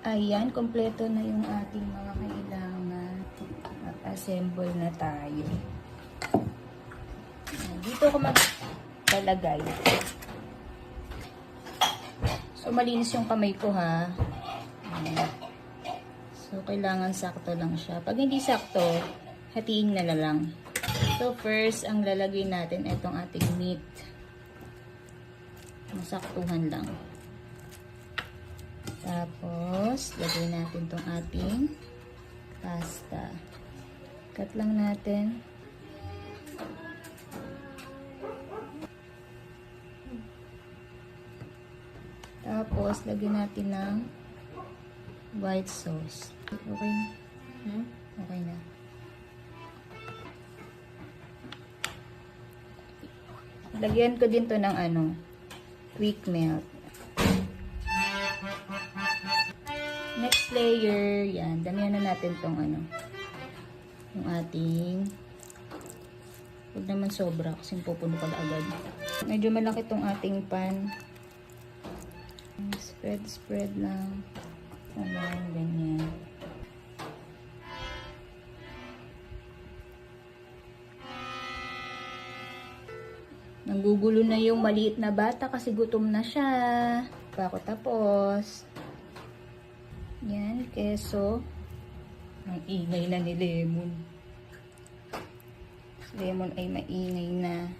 Ayan, kompleto na yung ating mga kailangan. Mag-assemble na tayo. Ayan, dito ko maglalagay. So, malinis yung kamay ko, ha. Ayan. So, kailangan sakto lang siya. Pag hindi sakto, hatiin na lang. So, first, ang lalagay natin, itong ating meat. Masaktuhan lang. Tapos, lagay natin itong ating pasta. Cut lang natin. Tapos, lagyan natin ng white sauce. Okay na? Okay na. Lagyan ko din to ng quick melt. Next layer, yan. Damihan na natin tong yung ating, huwag naman sobra kasi pupuno pala agad. Medyo malaki tong ating pan. Spread lang. Ganyan. Nanggugulo na yung maliit na bata kasi gutom na siya. Pa ako tapos. Yan, keso. Ang ingay na ni Lemon. Si Lemon ay maingay na.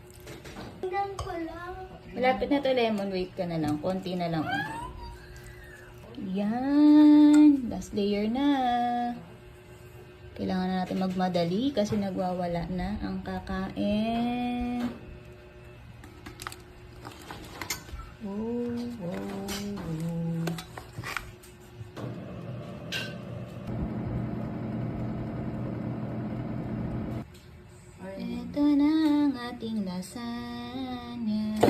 Malapit na to, Lemon. Wait ka na lang. Konti na lang. Yan. Last layer na. Kailangan na natin magmadali kasi nagwawala na ang kakain. Ito na ang ating lasagna.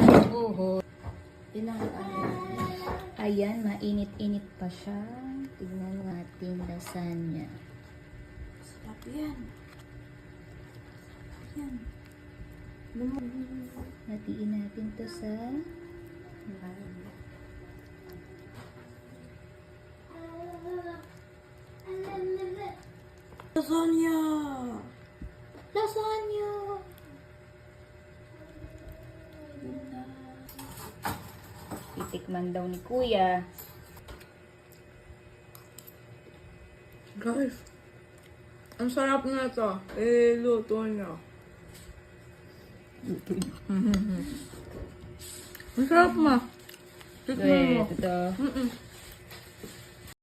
Ayan, mainit-init pa siya. Tignan ang ating lasagna. Sarap yan. Hatiin natin to sa lasagna! lasagna. Titikman daw ni Kuya. Guys, ang sarap na ito. Luto niya. Ang sarap ma. Tikman mo. Ito.